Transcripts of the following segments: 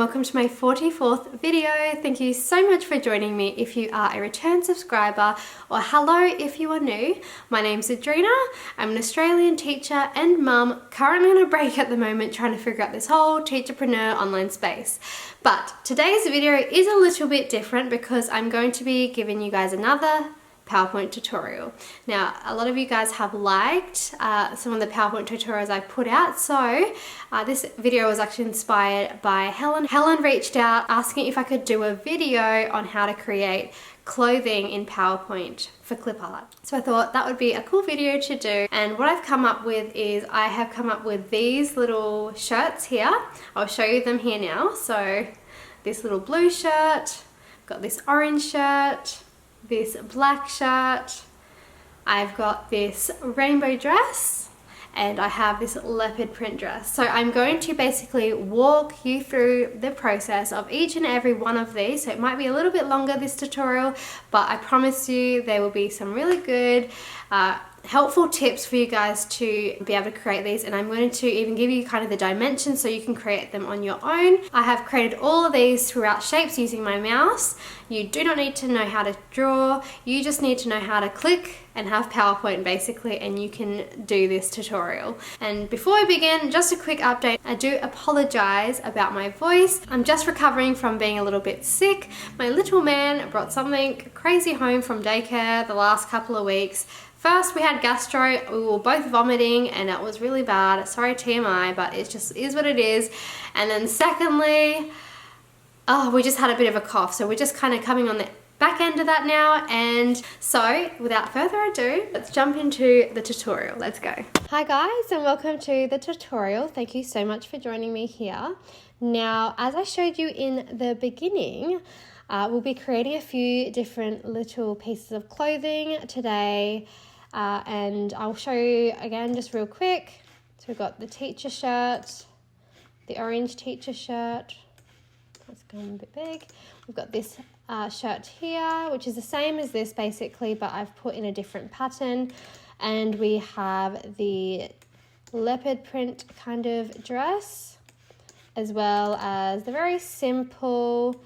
welcome to my 44th video. Thank you so much for joining me if you are a return subscriber, or hello if you are new. My name's Adrina. I'm an Australian teacher and mum, currently on a break at the moment trying to figure out this whole teacherpreneur online space. But today's video is a little bit different because I'm going to be giving you guys another PowerPoint tutorial. Now, a lot of you guys have liked some of the PowerPoint tutorials I've put out, so this video was actually inspired by Helen. Helen reached out asking if I could do a video on how to create clothing in PowerPoint for Clipart. So I thought that would be a cool video to do, and what I've come up with is I have come up with these little shirts here. I'll show you them here now. So this little blue shirt, got this orange shirt, this black shirt, I've got this rainbow dress, and I have this leopard print dress. So I'm going to basically walk you through the process of each and every one of these. So it might be a little bit longer, this tutorial, but I promise you there will be some really good helpful tips for you guys to be able to create these, and I'm going to even give you kind of the dimensions so you can create them on your own. I have created all of these throughout shapes using my mouse. You do not need to know how to draw, you just need to know how to click and have PowerPoint basically, and you can do this tutorial. And before we begin, just a quick update. I do apologize about my voice. I'm just recovering from being a little bit sick. My little man brought something crazy home from daycare the last couple of weeks. First, we had gastro, we were both vomiting and it was really bad. Sorry TMI, but it just is what it is. And then secondly, we just had a bit of a cough. So we're just kind of coming on the back end of that now. And so without further ado, let's jump into the tutorial. Let's go. Hi guys, and welcome to the tutorial. Thank you so much for joining me here. Now, as I showed you in the beginning, we'll be creating a few different little pieces of clothing today. And I'll show you again just real quick. So we've got the teacher shirt, the orange teacher shirt. That's going a bit big. We've got this shirt here, which is the same as this basically, but I've put in a different pattern. And we have the leopard print kind of dress, as well as the very simple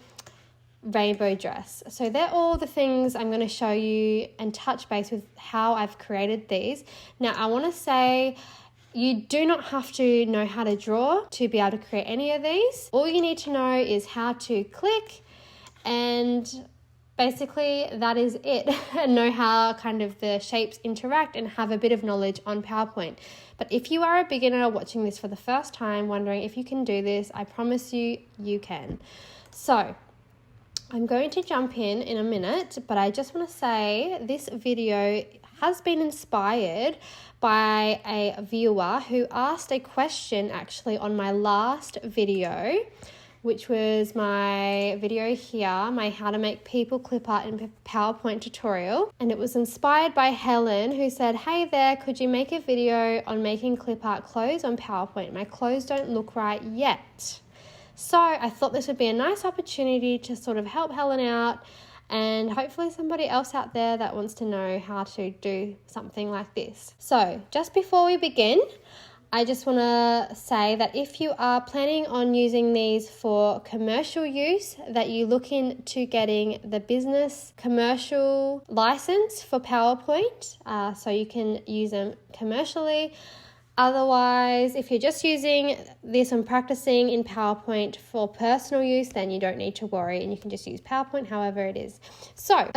rainbow dress. So they're all the things I'm going to show you and touch base with how I've created these. Now, I want to say you do not have to know how to draw to be able to create any of these. All you need to know is how to click, and basically that is it. And know how kind of the shapes interact and have a bit of knowledge on PowerPoint. But if you are a beginner watching this for the first time, wondering if you can do this, I promise you, you can. So I'm going to jump in a minute, but I just want to say this video has been inspired by a viewer who asked a question actually on my last video, which was my video here, my how to make people clip art in PowerPoint tutorial. And it was inspired by Helen, who said, "Hey there, could you make a video on making clip art clothes on PowerPoint? My clothes don't look right yet." So I thought this would be a nice opportunity to sort of help Helen out, and hopefully somebody else out there that wants to know how to do something like this. So just before we begin, I just want to say that if you are planning on using these for commercial use, that you look into getting the business commercial license for PowerPoint, so you can use them commercially. Otherwise, if you're just using this and practicing in PowerPoint for personal use, then you don't need to worry and you can just use PowerPoint however it is. So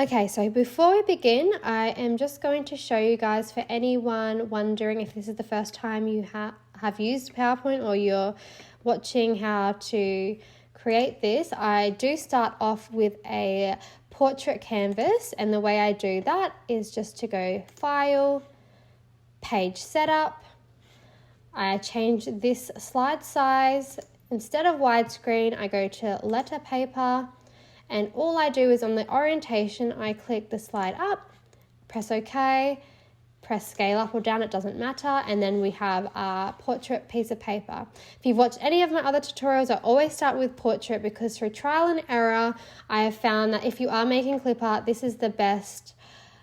before we begin, I am just going to show you guys, for anyone wondering if this is the first time you have used PowerPoint or you're watching how to create this, I do start off with a portrait canvas, and the way I do that is just to go File, Page Setup. I change this slide size. Instead of widescreen, I go to letter paper, and all I do is on the orientation, I click the slide up, press OK, press scale up or down, it doesn't matter, and then we have a portrait piece of paper. If you've watched any of my other tutorials, I always start with portrait because through trial and error, I have found that if you are making clip art, this is the best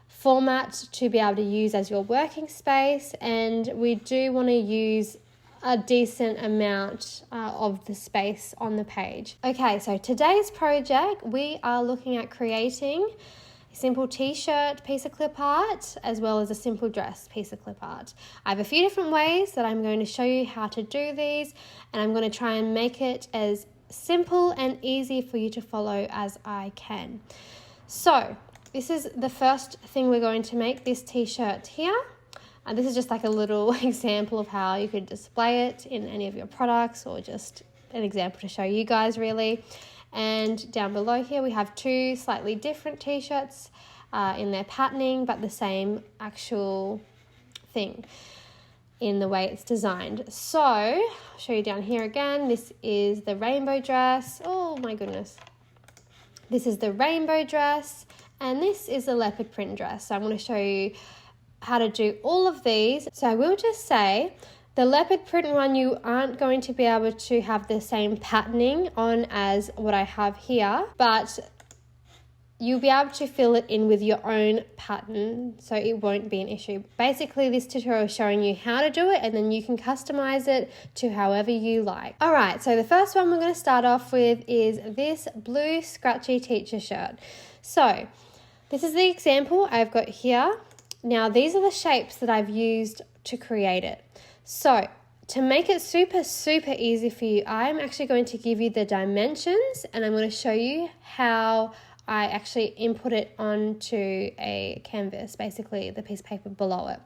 format to be able to use as your working space, and we do want to use a decent amount of the space on the page. Okay, so today's project, we are looking at creating a simple t-shirt piece of clip art as well as a simple dress piece of clip art. I have a few different ways that I'm going to show you how to do these, and I'm going to try and make it as simple and easy for you to follow as I can. So this is the first thing we're going to make, this t-shirt here. And this is just like a little example of how you could display it in any of your products, or just an example to show you guys really. And down below here we have two slightly different t-shirts in their patterning, but the same actual thing in the way it's designed. So I'll show you down here again. This is the rainbow dress. Oh my goodness. This is the rainbow dress, and this is the leopard print dress. So I'm going to show you how to do all of these. So I will just say the leopard print one, you aren't going to be able to have the same patterning on as what I have here, but you'll be able to fill it in with your own pattern, so it won't be an issue. Basically, this tutorial is showing you how to do it, and then you can customize it to however you like. All right, so the first one we're going to start off with is this blue scratchy teacher shirt. So this is the example I've got here. Now, these are the shapes that I've used to create it. So to make it super easy for you, I'm actually going to give you the dimensions, and I'm going to show you how I actually input it onto a canvas, basically the piece of paper below it.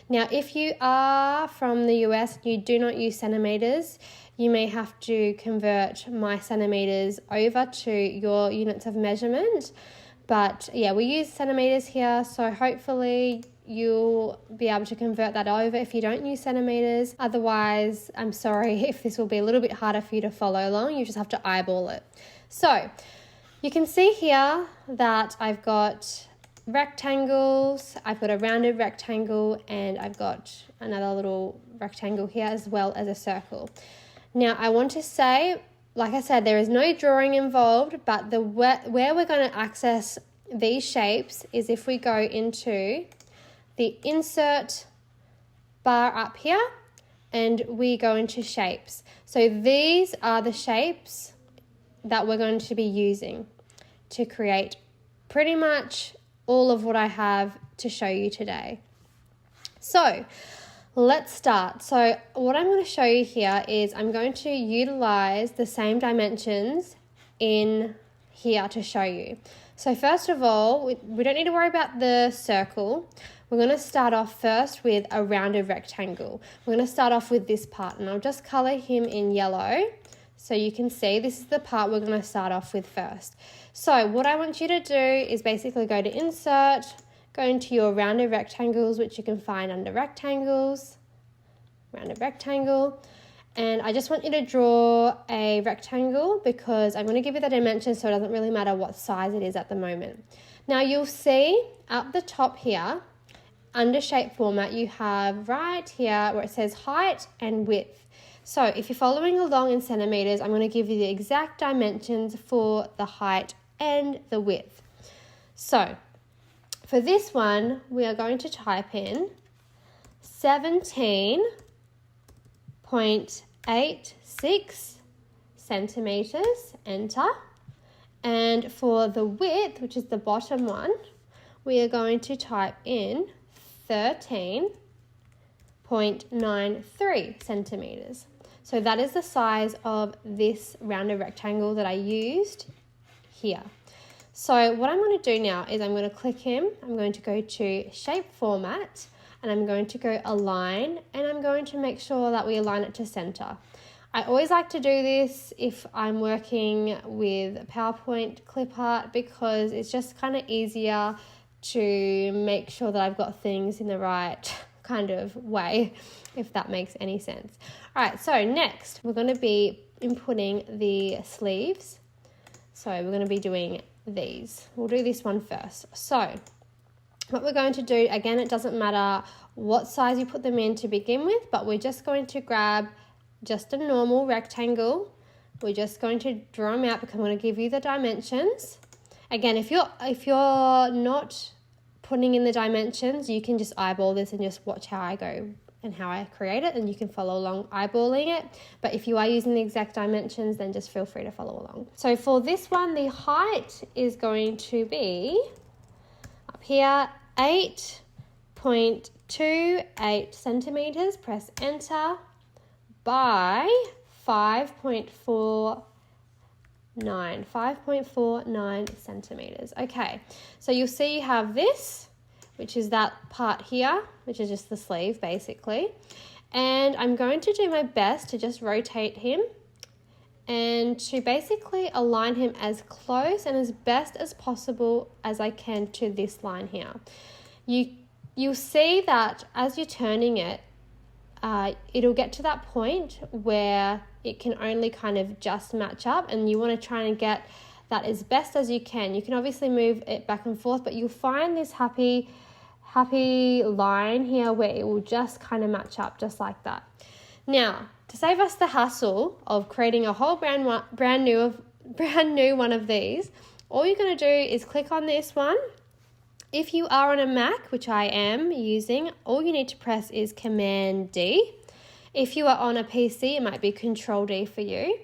Now, if you are from the US and you do not use centimeters, you may have to convert my centimeters over to your units of measurement. But yeah, we use centimeters here, so hopefully you'll be able to convert that over if you don't use centimeters. Otherwise, I'm sorry if this will be a little bit harder for you to follow along. You just have to eyeball it. So you can see here that I've got rectangles, I've got a rounded rectangle, and I've got another little rectangle here as well as a circle. Now I want to say, like I said, there is no drawing involved, but where we're going to access these shapes is if we go into the insert bar up here and we go into shapes. So these are the shapes that we're going to be using to create pretty much all of what I have to show you today. So let's start. So what I'm going to show you here is I'm going to utilize the same dimensions in here to show you. So first of all, we don't need to worry about the circle. We're going to start off first with a rounded rectangle. We're going to start off with this part, and I'll just color him in yellow so you can see this is the part we're going to start off with first. So what I want you to do is basically go to insert, go into your rounded rectangles, which you can find under rectangles, rounded rectangle, and I just want you to draw a rectangle because I'm going to give you the dimensions, so it doesn't really matter what size it is at the moment. Now you'll see up the top here, under shape format, you have right here where it says height and width. So if you're following along in centimeters, I'm going to give you the exact dimensions for the height and the width. So for this one, we are going to type in 17.86 centimeters, enter. And for the width, which is the bottom one, we are going to type in 13.93 centimeters. So that is the size of this rounded rectangle that I used here. So what I'm going to do now is I'm going to click him, I'm going to go to shape format, and I'm going to go align, and I'm going to make sure that we align it to center. I always like to do this if I'm working with PowerPoint clip art because it's just kind of easier to make sure that I've got things in the right kind of way, if that makes any sense. All right, so next we're going to be inputting the sleeves. So we're going to be doing these. We'll do this one first. So what we're going to do, again, it doesn't matter what size you put them in to begin with, but we're just going to grab just a normal rectangle. We're just going to draw them out because I'm going to give you the dimensions. Again, if you're not putting in the dimensions, you can just eyeball this and just watch how I go and how I create it, and you can follow along eyeballing it. But if you are using the exact dimensions, then just feel free to follow along. So for this one, the height is going to be up here, 8.28 centimeters, press enter, by 5.49 centimeters. Okay, so you'll see you have this, which is that part here, which is just the sleeve basically. And I'm going to do my best to just rotate him and to basically align him as close and as best as possible as I can to this line here. You'll see that as you're turning it, it'll get to that point where it can only kind of just match up, and you want to try and get that as best as you can. You can obviously move it back and forth, but you'll find this happy line here where it will just kind of match up just like that. Now, to save us the hassle of creating a whole brand new one of these, all you're going to do is click on this one. If you are on a Mac, which I am using, all you need to press is Command D. If you are on a PC, it might be Control D for you.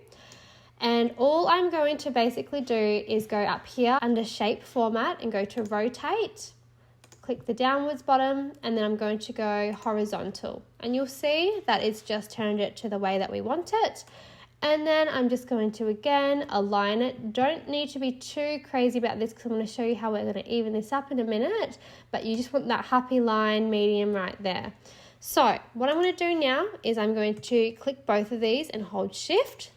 And all I'm going to basically do is go up here under Shape Format and go to Rotate. Click the downwards bottom, and then I'm going to go horizontal. And you'll see that it's just turned it to the way that we want it. And then I'm just going to, again, align it. Don't need to be too crazy about this because I'm going to show you how we're going to even this up in a minute. But you just want that happy line medium right there. So what I'm going to do now is I'm going to click both of these and hold Shift.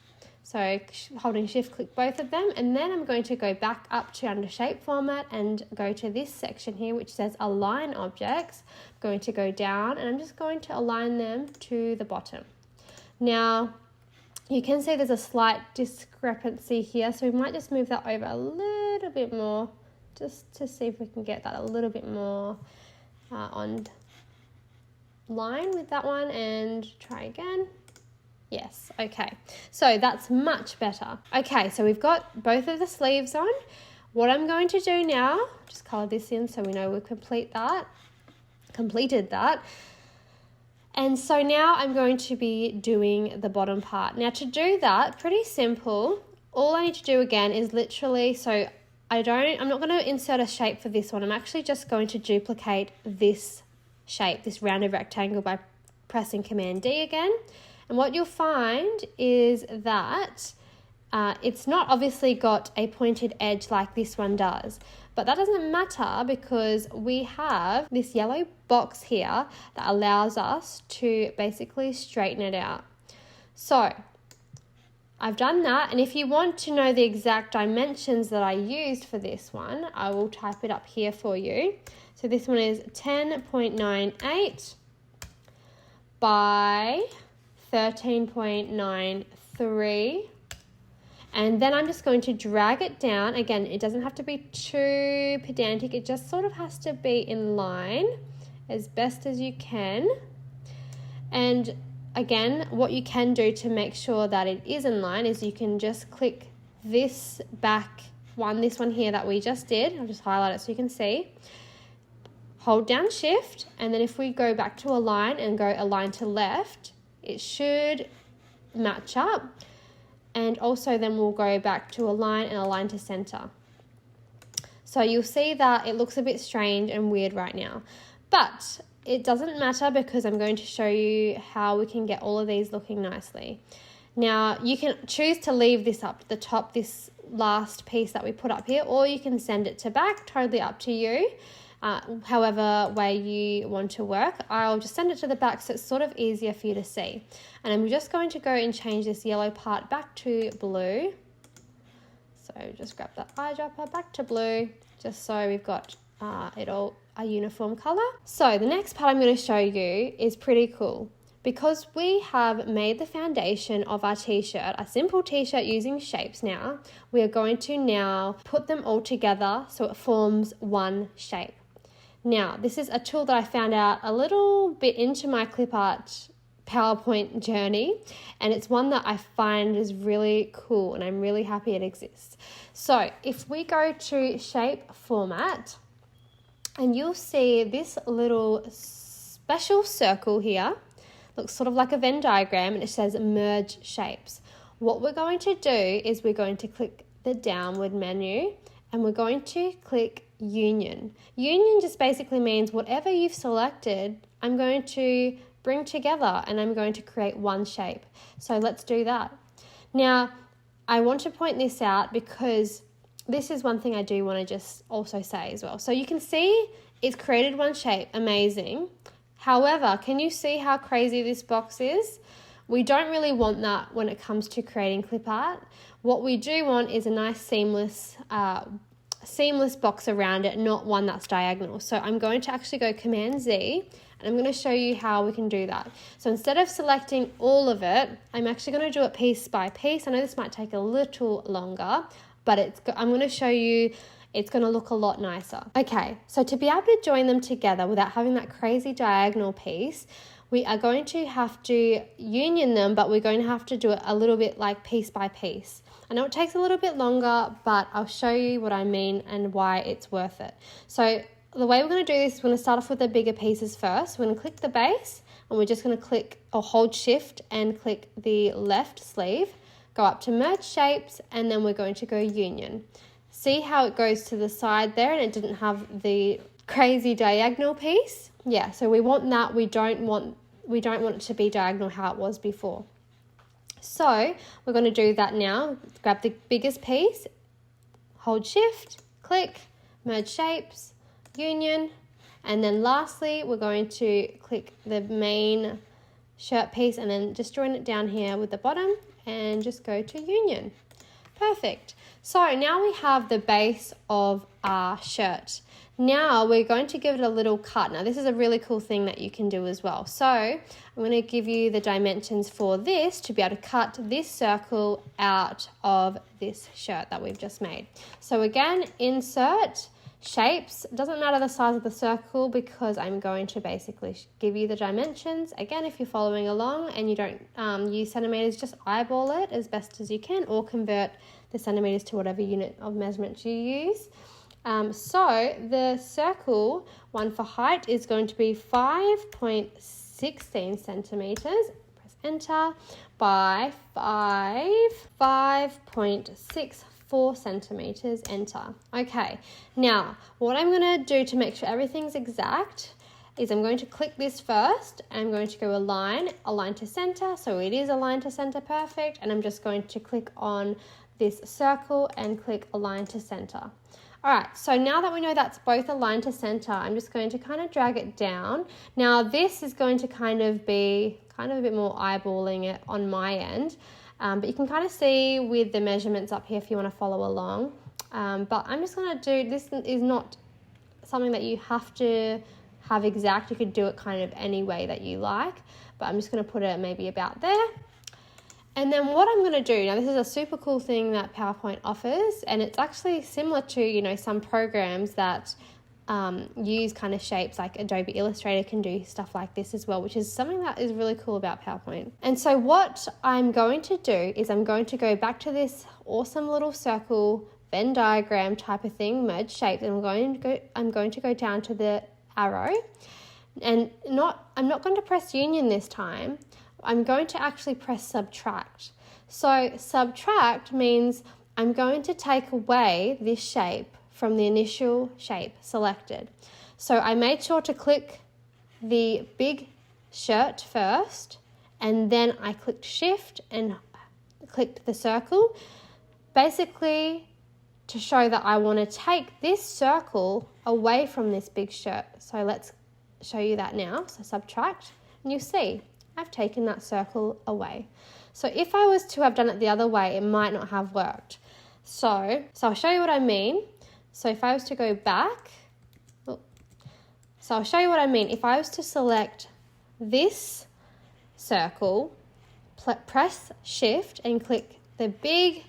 So holding Shift, click both of them. And then I'm going to go back up to under Shape Format and go to this section here, which says Align Objects. I'm going to go down and I'm just going to align them to the bottom. Now, you can see there's a slight discrepancy here, so we might just move that over a little bit more just to see if we can get that a little bit more on line with that one, and try again. Yes, okay, so that's much better. Okay, so we've got both of the sleeves on. What I'm going to do now, just color this in so we know we've completed that. And so now I'm going to be doing the bottom part. Now to do that, pretty simple. All I need to do again is literally, so I'm not going to insert a shape for this one. I'm actually just going to duplicate this shape, this rounded rectangle, by pressing Command D again. And what you'll find is that it's not obviously got a pointed edge like this one does. But that doesn't matter because we have this yellow box here that allows us to basically straighten it out. So I've done that, and if you want to know the exact dimensions that I used for this one, I will type it up here for you. So this one is 10.98 by 13.93. And then I'm just going to drag it down. Again, it doesn't have to be too pedantic. It just sort of has to be in line as best as you can. And again, what you can do to make sure that it is in line is you can just click this back one, this one here that we just did. I'll just highlight it so you can see. Hold down Shift, and then if we go back to Align and go Align to left, it should match up. And also then we'll go back to Align and Align to center. So you'll see that it looks a bit strange and weird right now. But it doesn't matter because I'm going to show you how we can get all of these looking nicely. Now, you can choose to leave this up to the top, this last piece that we put up here, or you can send it to back, totally up to you. However way you want to work. I'll just send it to the back so it's sort of easier for you to see. And I'm just going to go and change this yellow part back to blue. So just grab that eyedropper back to blue, just so we've got it all a uniform color. So the next part I'm going to show you is pretty cool. Because we have made the foundation of our t-shirt, a simple t-shirt using shapes now, we are going to now put them all together so it forms one shape. Now, this is a tool that I found out a little bit into my Clipart PowerPoint journey, and it's one that I find is really cool, and I'm really happy it exists. So if we go to Shape Format, and you'll see this little special circle here, looks sort of like a Venn diagram, and it says merge shapes. What we're going to do is we're going to click the downward menu and we're going to click union. Union just basically means whatever you've selected, I'm going to bring together and I'm going to create one shape. So let's do that. Now, I want to point this out because this is one thing I do want to just also say as well. So you can see it's created one shape, amazing. However, can you see how crazy this box is? We don't really want that when it comes to creating clip art. What we do want is a nice seamless box around it, not one that's diagonal. So I'm going to actually go Command Z and I'm going to show you how we can do that. So instead of selecting all of it, I'm actually going to do it piece by piece. I know this might take a little longer, but I'm going to show you it's going to look a lot nicer. Okay, so to be able to join them together without having that crazy diagonal piece, we are going to have to union them, but we're going to have to do it a little bit like piece by piece. I know it takes a little bit longer, but I'll show you what I mean and why it's worth it. So the way we're going to do this, we're going to start off with the bigger pieces first. We're going to click the base and we're just going to click or hold shift and click the left sleeve, go up to merge shapes, and then we're going to go union. See how it goes to the side there and it didn't have the crazy diagonal piece? Yeah, so we want that. We don't want it to be diagonal how it was before. So we're going to do that now. Grab the biggest piece, hold shift, click, merge shapes, union, and then lastly we're going to click the main shirt piece and then just join it down here with the bottom and just go to union. Perfect. So now we have the base of our shirt. Now we're going to give it a little cut. Now this is a really cool thing that you can do as well. So I'm going to give you the dimensions for this to be able to cut this circle out of this shirt that we've just made. So again, insert shapes. It doesn't matter the size of the circle because I'm going to basically give you the dimensions. Again, if you're following along and you don't use centimeters, just eyeball it as best as you can or convert the centimeters to whatever unit of measurement you use. So the circle one for height is going to be 5.16 centimeters. Press enter by 5.64 centimeters. Enter. Okay. Now what I'm going to do to make sure everything's exact is I'm going to click this first. I'm going to go align to center. So it is aligned to center, perfect. And I'm just going to click on this circle and click align to center. All right, so now that we know that's both aligned to center, I'm just going to kind of drag it down. Now this is going to kind of be a bit more eyeballing it on my end, but you can kind of see with the measurements up here if you want to follow along. But I'm just going to do, this is not something that you have to have exact. You could do it kind of any way that you like, but I'm just going to put it maybe about there. And then what I'm going to do, now this is a super cool thing that PowerPoint offers, and it's actually similar to, some programs that use kind of shapes, like Adobe Illustrator can do stuff like this as well, which is something that is really cool about PowerPoint. And so what I'm going to do is I'm going to go back to this awesome little circle Venn diagram type of thing, merge shapes, and I'm going to go down to the arrow, and I'm not going to press union this time. I'm going to actually press subtract. So subtract means I'm going to take away this shape from the initial shape selected. So I made sure to click the big shirt first, and then I clicked shift and clicked the circle, basically to show that I want to take this circle away from this big shirt. So let's show you that now. So subtract, and you see I've taken that circle away. So if I was to have done it the other way, it might not have worked. So I'll show you what I mean. So if I was to go back, so I'll show you what I mean. If I was to select this circle, press shift and click the big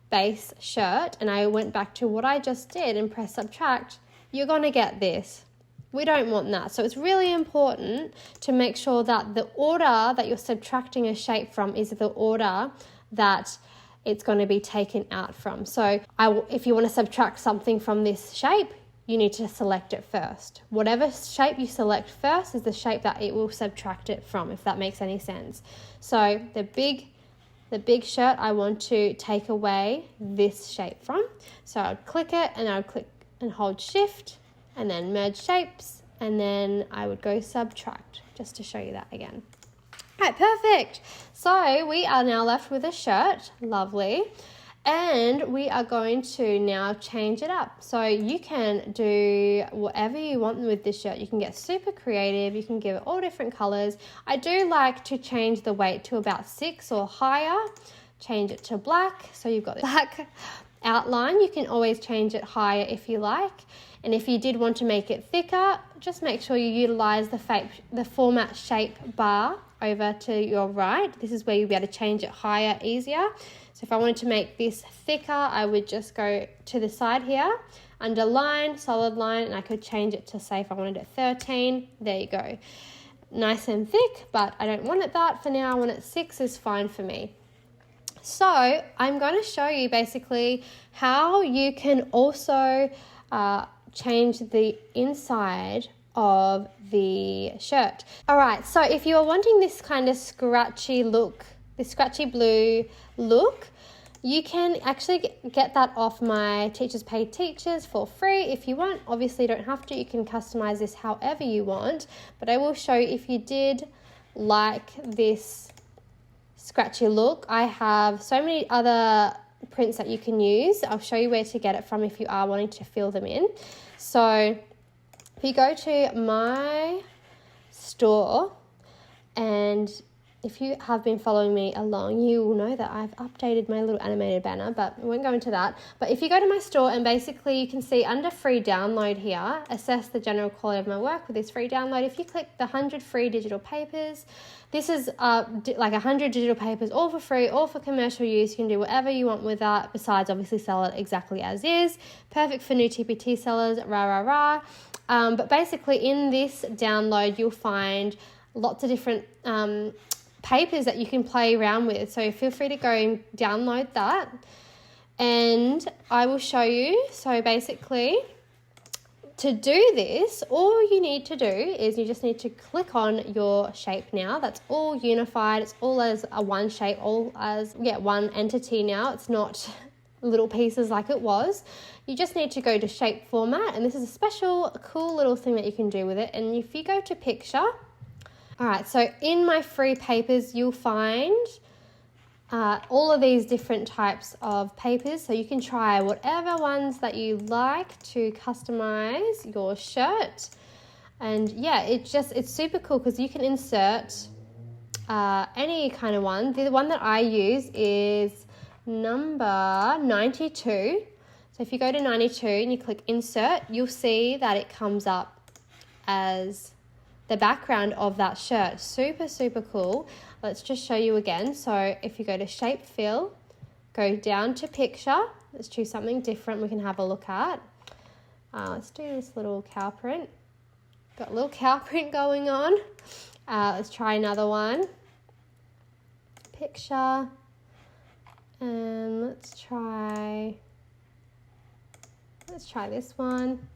base shirt, and I went back to what I just did and press subtract, you're going to get this. We don't want that. So it's really important to make sure that the order that you're subtracting a shape from is the order that it's going to be taken out from. So if you want to subtract something from this shape, you need to select it first. Whatever shape you select first is the shape that it will subtract it from, if that makes any sense. So the big shirt, I want to take away this shape from. So I would click it, and I would click and hold shift and then merge shapes, and then I would go subtract, just to show you that again. All right, perfect. So we are now left with a shirt. Lovely. And we are going to now change it up. So you can do whatever you want with this shirt. You can get super creative. You can give it all different colors. I do like to change the weight to about 6 or higher. Change it to black. So you've got the black outline. You can always change it higher if you like. And if you did want to make it thicker, just make sure you utilize the format shape bar over to your right. This is where you'll be able to change it higher easier. So if I wanted to make this thicker, I would just go to the side here, underline, solid line, and I could change it to, say, if I wanted it 13, there you go. Nice and thick, but I don't want it that for now. I want it 6 is fine for me. So I'm going to show you basically how you can also change the inside of the shirt. All right, so if you are wanting this kind of scratchy look, this scratchy blue look, you can actually get that off my Teachers Pay Teachers for free if you want. Obviously you don't have to, you can customize this however you want, but I will show you if you did like this scratchy look. I have so many other prints that you can use. I'll show you where to get it from if you are wanting to fill them in. So if you go to my store, and if you have been following me along, you will know that I've updated my little animated banner, but we won't go into that. But if you go to my store, and basically you can see under free download here, assess the general quality of my work with this free download. If you click the 100 free digital papers, this is like 100 digital papers, all for free, all for commercial use. You can do whatever you want with that, besides obviously sell it exactly as is. Perfect for new TPT sellers, but basically in this download, you'll find lots of different papers that you can play around with. So feel free to go and download that, and I will show you. So basically, to do this, all you need to do is you just need to click on your shape now. That's all unified. It's all as a one shape, all as one entity now. It's not little pieces like it was. You just need to go to shape format, and this is a special cool little thing that you can do with it. And if you go to picture, all right, so in my free papers, you'll find all of these different types of papers. So you can try whatever ones that you like to customize your shirt. And yeah, it's super cool because you can insert any kind of one. The one that I use is number 92. So if you go to 92 and you click insert, you'll see that it comes up as the background of that shirt. Super, super cool. Let's just show you again. So if you go to shape fill, go down to picture, let's choose something different we can have a look at. Let's do this little cow print. Got a little cow print going on. Let's try another one. Picture. And let's try this one.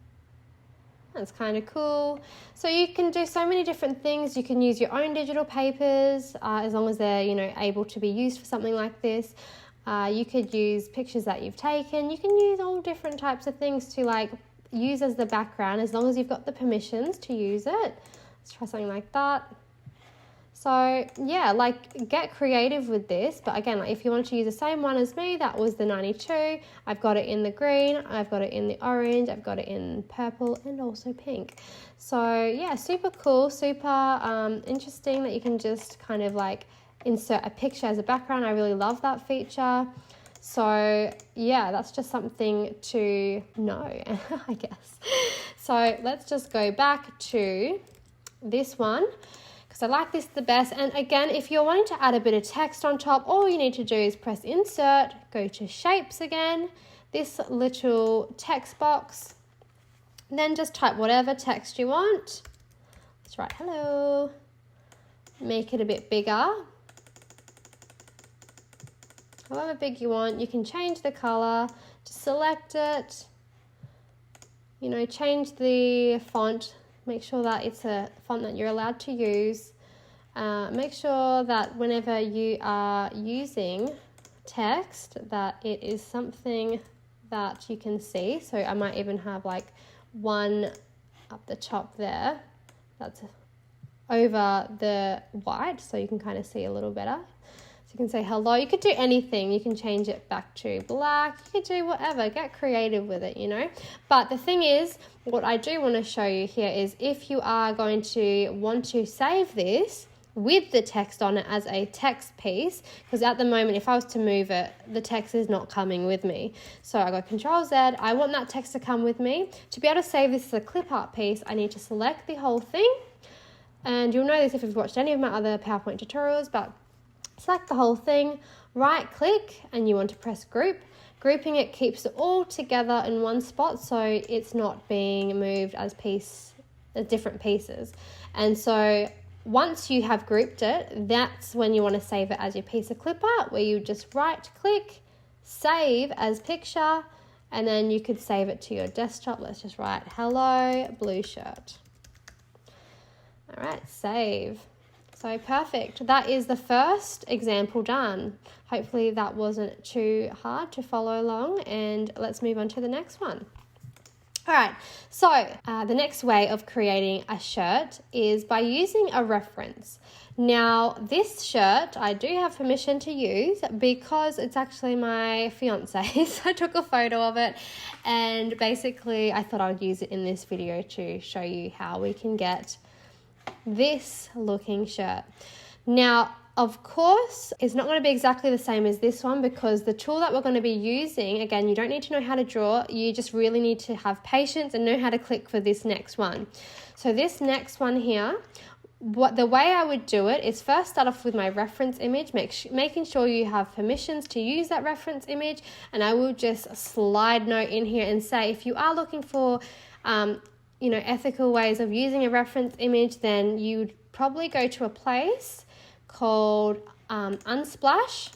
That's kind of cool. So you can do so many different things. You can use your own digital papers as long as they're able to be used for something like this. You could use pictures that you've taken. You can use all different types of things to use as the background, as long as you've got the permissions to use it. Let's try something like that. So yeah, get creative with this. But again, if you want to use the same one as me, that was the 92. I've got it in the green, I've got it in the orange, I've got it in purple and also pink. So yeah, super cool, super interesting that you can just kind of insert a picture as a background. I really love that feature. So yeah, that's just something to know, I guess. So let's just go back to this one, because I like this the best. And again, if you're wanting to add a bit of text on top, all you need to do is press insert, go to shapes again, this little text box, then just type whatever text you want. Let's write hello, make it a bit bigger, however big you want. You can change the color, just select it, change the font. Make sure that it's a font that you're allowed to use. Make sure that whenever you are using text that it is something that you can see. So I might even have like one up the top there that's over the white, so you can kind of see a little better. So you can say hello. You could do anything. You can change it back to black. You could do whatever. Get creative with it, But the thing is, what I do want to show you here is if you are going to want to save this with the text on it as a text piece, because at the moment if I was to move it, the text is not coming with me. So I go Control Z, I want that text to come with me. To be able to save this as a clip art piece, I need to select the whole thing, and you'll know this if you've watched any of my other PowerPoint tutorials, but select the whole thing, right click, and you want to press group. Grouping it keeps it all together in one spot, so it's not being moved as different pieces. And so once you have grouped it, that's when you want to save it as your piece of clip art, where you just right click, save as picture, and then you could save it to your desktop. Let's just write hello blue shirt. All right, save. So perfect. That is the first example done. Hopefully that wasn't too hard to follow along, and let's move on to the next one. All right, so the next way of creating a shirt is by using a reference. Now, this shirt I do have permission to use because it's actually my fiance's. I took a photo of it, and basically I thought I would use it in this video to show you how we can get this looking shirt. Now, of course, it's not going to be exactly the same as this one, because the tool that we're going to be using, again, you don't need to know how to draw, you just really need to have patience and know how to click for this next one. So this next one here, the way I would do it is first start off with my reference image, making sure you have permissions to use that reference image, and I will just slide note in here and say if you are looking for ethical ways of using a reference image, then you'd probably go to a place called Unsplash.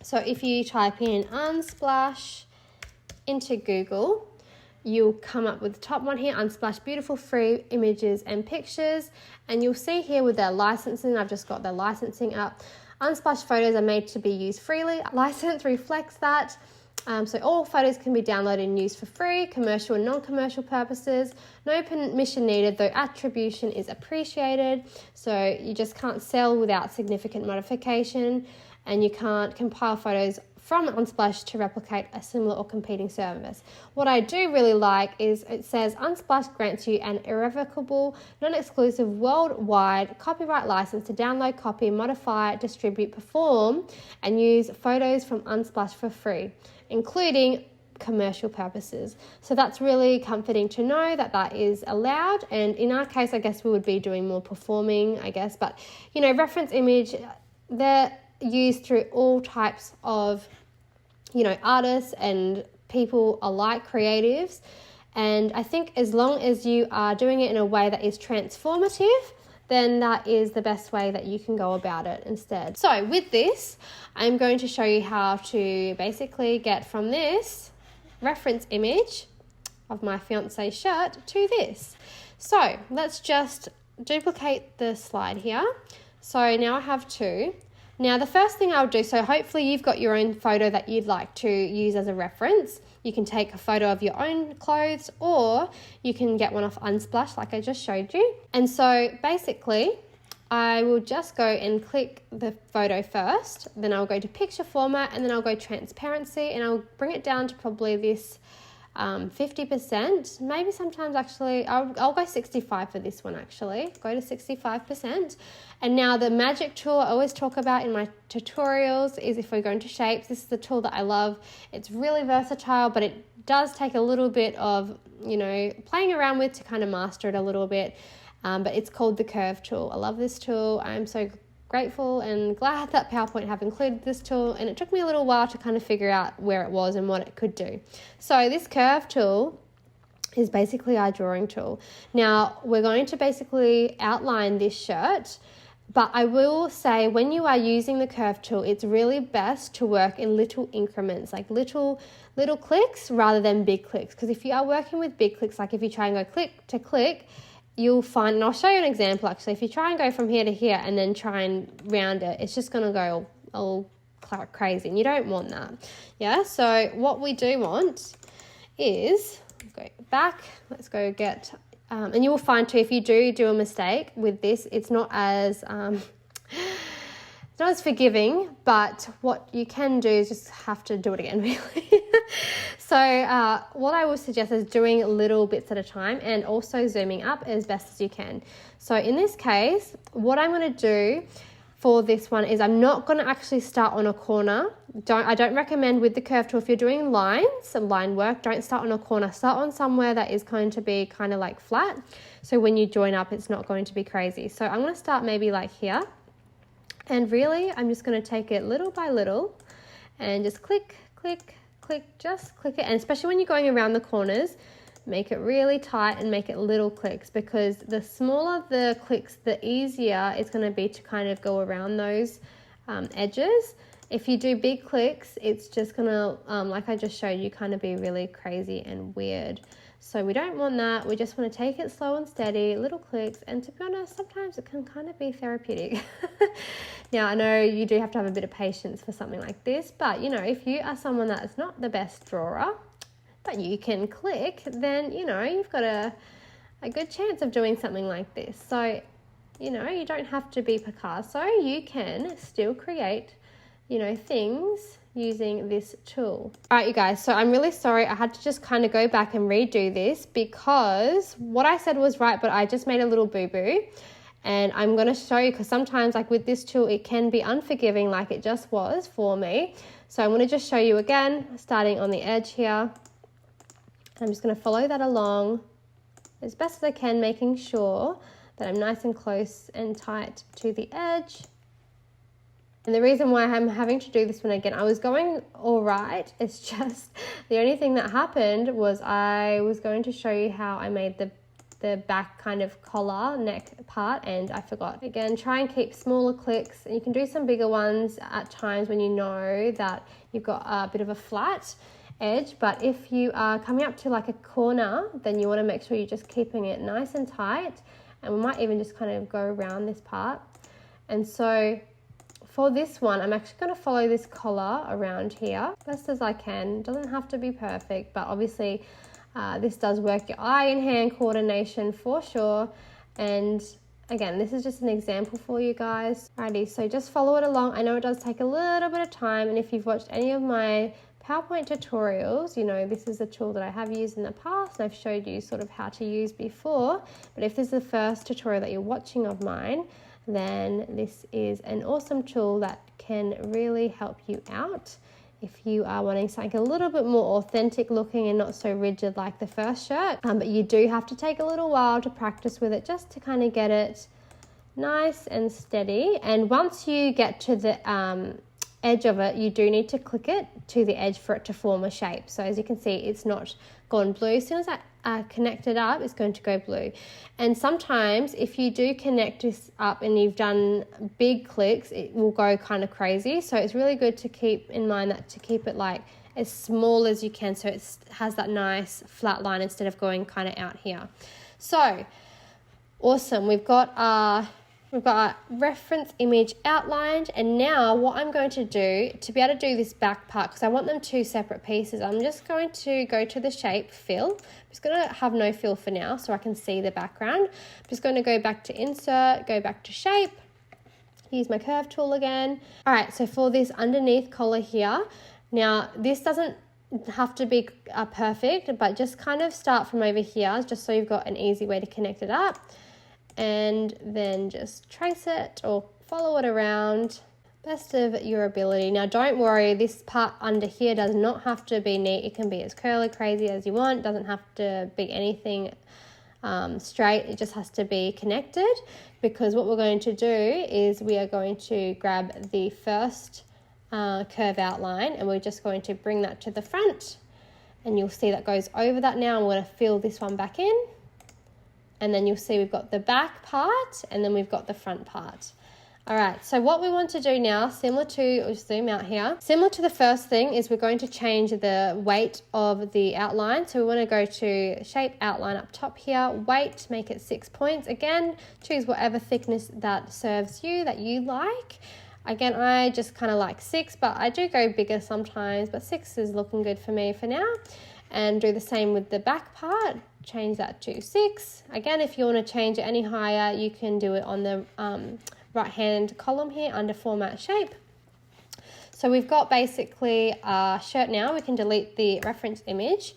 So if you type in Unsplash into Google, you'll come up with the top one here, Unsplash Beautiful Free Images and Pictures, and you'll see here with their licensing, I've just got their licensing up. Unsplash photos are made to be used freely. License reflects that. So all photos can be downloaded and used for free, commercial and non-commercial purposes. No permission needed, though attribution is appreciated. So you just can't sell without significant modification, and you can't compile photos from Unsplash to replicate a similar or competing service. What I do really like is it says Unsplash grants you an irrevocable, non-exclusive worldwide copyright license to download, copy, modify, distribute, perform, and use photos from Unsplash for free, including commercial purposes. So that's really comforting to know that that is allowed. And in our case, I guess we would be doing more performing, but reference image, they're used through all types of artists and people alike, creatives. And I think as long as you are doing it in a way that is transformative, then that is the best way that you can go about it instead. So with this, I'm going to show you how to basically get from this reference image of my fiance's shirt to this. So let's just duplicate the slide here. So now I have two. Now the first thing I'll do, so hopefully you've got your own photo that you'd like to use as a reference. You can take a photo of your own clothes, or you can get one off Unsplash like I just showed you. And so basically I will just go and click the photo first, then I'll go to picture format, and then I'll go transparency, and I'll bring it down to probably this 50%, maybe sometimes actually I'll go 65 for this one, actually go to 65%. And now the magic tool I always talk about in my tutorials is if we go into shapes, this is the tool that I love. It's really versatile, but it does take a little bit of playing around with to kind of master it a little bit, but it's called the curve tool. I love this tool. I'm so grateful and glad that PowerPoint have included this tool, and it took me a little while to kind of figure out where it was and what it could do. So this curve tool is basically our drawing tool. Now we're going to basically outline this shirt But I will say, when you are using the curve tool, it's really best to work in little increments, like little clicks rather than big clicks. Because if you are working with big clicks, like if you try and go click to click, you'll find, and I'll show you an example actually, if you try and go from here to here and then try and round it, it's just going to go all crazy, and you don't want that. Yeah, so what we do want is, go back, let's go get, and you will find too, if you do a mistake with this, it's not as forgiving, but what you can do is just have to do it again, really. So what I would suggest is doing little bits at a time, and also zooming up as best as you can. So in this case, what I'm going to do for this one is I'm not going to actually start on a corner. I don't recommend with the curve tool, if you're doing lines and line work, don't start on a corner. Start on somewhere that is going to be kind of like flat. So when you join up, it's not going to be crazy. So I'm going to start maybe like here. And really, I'm just going to take it little by little and just click, click, click, just click it. And especially when you're going around the corners, make it really tight and make it little clicks, because the smaller the clicks, the easier it's going to be to kind of go around those edges. If you do big clicks, it's just going to, like I just showed you, kind of be really crazy and weird. So we don't want that. We just want to take it slow and steady, little clicks. And to be honest, sometimes it can kind of be therapeutic. Now, I know you do have to have a bit of patience for something like this, but you know, if you are someone that is not the best drawer, but you can click, then you know you've got a good chance of doing something like this. So you know, you don't have to be Picasso. You can still create, you know, things using this tool. All right, you guys, so I'm really sorry. I had to just kind of go back and redo this, because what I said was right, but I just made a little boo-boo. And I'm going to show you, because sometimes like with this tool, it can be unforgiving like it just was for me. So I'm going to just show you again, starting on the edge here. I'm just going to follow that along as best as I can, making sure that I'm nice and close and tight to the edge. And the reason why I'm having to do this one again, I was going all right. It's just the only thing that happened was I was going to show you how I made the back kind of collar neck part, and I forgot. Again, try and keep smaller clicks, and you can do some bigger ones at times when you know that you've got a bit of a flat edge. But if you are coming up to like a corner, then you want to make sure you're just keeping it nice and tight. And we might even just kind of go around this part. And so for this one, I'm actually going to follow this collar around here best as I can. It doesn't have to be perfect, but obviously this does work your eye and hand coordination for sure. And again, this is just an example for you guys. Alrighty, so just follow it along. I know it does take a little bit of time, and if you've watched any of my PowerPoint tutorials, you know this is a tool that I have used in the past, and I've showed you sort of how to use before. But if this is the first tutorial that you're watching of mine, then this is an awesome tool that can really help you out if you are wanting something a little bit more authentic looking and not so rigid like the first shirt. But you do have to take a little while to practice with it, just to kind of get it nice and steady. And once you get to the edge of it, you do need to click it to the edge for it to form a shape. So as you can see, it's not gone blue. As soon as I connect it up, it's going to go blue. And sometimes if you do connect this up and you've done big clicks, it will go kind of crazy. So it's really good to keep in mind that to keep it like as small as you can, so it has that nice flat line instead of going kind of out here. So awesome, we've got our reference image outlined, and now what I'm going to do to be able to do this back part, because I want them two separate pieces, I'm just going to go to the shape fill. I'm just going to have no fill for now so I can see the background. I'm just going to go back to insert, go back to shape, use my curve tool again. All right, so for this underneath collar here, now this doesn't have to be perfect, but just kind of start from over here just so you've got an easy way to connect it up. And then just trace it or follow it around best of your ability. Now don't worry, this part under here does not have to be neat. It can be as curly crazy as you want. It doesn't have to be anything straight. It just has to be connected, because what we're going to do is we are going to grab the first curve outline, and we're just going to bring that to the front, and you'll see that goes over that. Now I'm going to fill this one back in. And then you'll see we've got the back part, and then we've got the front part. All right, so what we want to do now, similar to, I'll zoom out here, similar to the first thing is we're going to change the weight of the outline. So we want to go to shape outline up top here, weight, make it 6 points. Again, choose whatever thickness that serves you, that you like. Again, I just kind of like 6, but I do go bigger sometimes, but 6 is looking good for me for now. And do the same with the back part, change that to 6. Again, if you want to change it any higher, you can do it on the right hand column here under format shape. So we've got basically a shirt now. We can delete the reference image,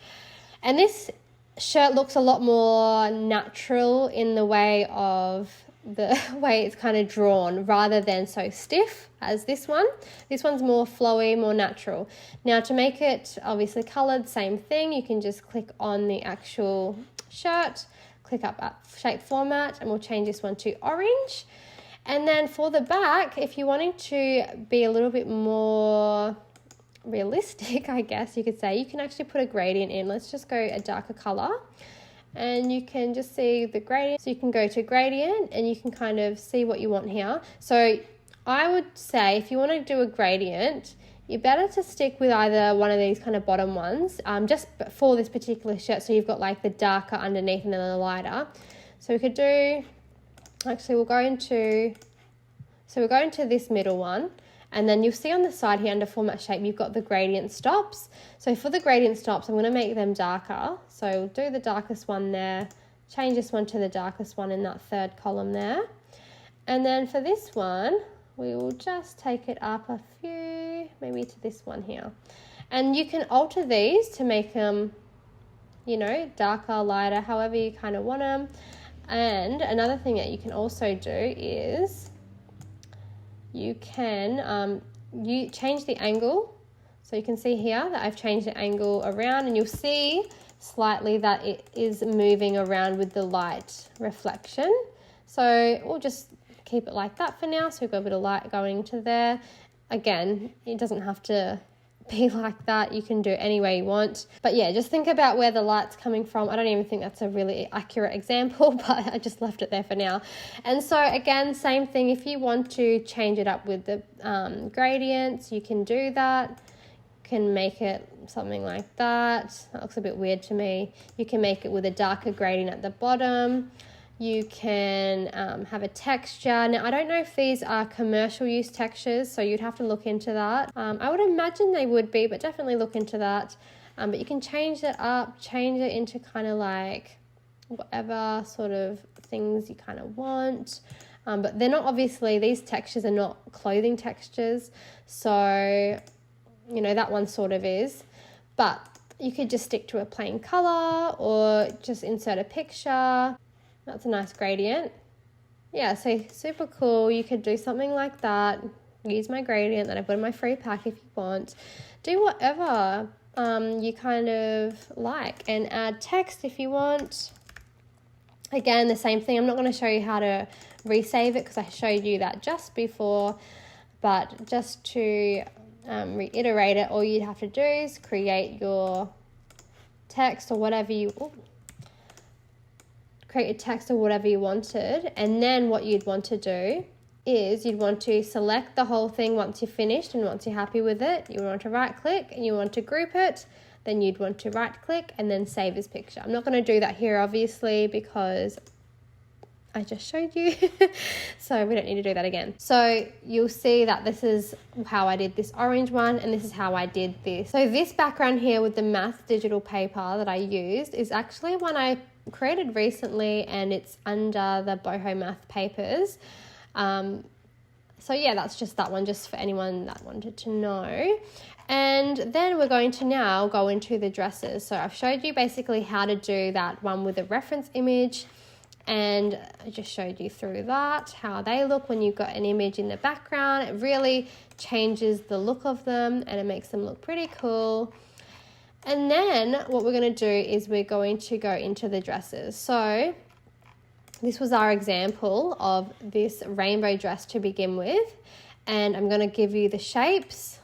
and this shirt looks a lot more natural in the way of the way it's kind of drawn rather than so stiff as this one. This one's more flowy, more natural. Now to make it obviously colored, same thing, you can just click on the actual shirt, click up at shape format, and we'll change this one to orange. And then for the back, if you're wanting to be a little bit more realistic, I guess you could say, you can actually put a gradient in. Let's just go a darker color, and you can just see the gradient. So you can go to gradient and you can kind of see what you want here. So I would say if you want to do a gradient, you're better to stick with either one of these kind of bottom ones, just for this particular shirt. So you've got like the darker underneath and then the lighter. So we could do, actually we'll go into this middle one, and then you'll see on the side here under format shape, you've got the gradient stops. So for the gradient stops, I'm going to make them darker. So we'll do the darkest one there, change this one to the darkest one in that third column there. And then for this one, we will just take it up a few, maybe to this one here. And you can alter these to make them, you know, darker, lighter, however you kind of want them. And another thing that you can also do is you can you change the angle. So you can see here that I've changed the angle around, and you'll see slightly that it is moving around with the light reflection. So we'll just keep it like that for now. So we've got a bit of light going into there. Again, it doesn't have to be like that. You can do it any way you want. But yeah, just think about where the light's coming from. I don't even think that's a really accurate example, but I just left it there for now. And so again, same thing. If you want to change it up with the gradients, you can do that. You can make it something like that. That looks a bit weird to me. You can make it with a darker gradient at the bottom. You can have a texture. Now, I don't know if these are commercial use textures, so you'd have to look into that. I would imagine they would be, but definitely look into that. But you can change it up, change it into kind of like whatever sort of things you kind of want. But they're not, obviously, these textures are not clothing textures. So, you know, that one sort of is. But you could just stick to a plain color or just insert a picture. That's a nice gradient. Yeah, so super cool. You could do something like that. Use my gradient that I put in my free pack if you want. Do whatever you kind of like, and add text if you want. Again, the same thing. I'm not going to show you how to resave it because I showed you that just before. But just to reiterate it, all you'd have to do is create your text or whatever you... create a text or whatever you wanted, and then what you'd want to do is you'd want to select the whole thing once you're finished and once you're happy with it. You want to right click and you want to group it, then you'd want to right click and then save as picture. I'm not going to do that here obviously because I just showed you so we don't need to do that again. So you'll see that this is how I did this orange one, and this is how I did this. So this background here with the math digital paper that I used is actually one I created recently, and it's under the Boho Math papers. So yeah, that's just that one, just for anyone that wanted to know. And then we're going to now go into the dresses. So I've showed you basically how to do that one with a reference image, and I just showed you through that, how they look when you've got an image in the background. It really changes the look of them and it makes them look pretty cool. And then what we're going to do is we're going to go into the dresses. So this was our example of this rainbow dress to begin with. And I'm going to give you the shapes,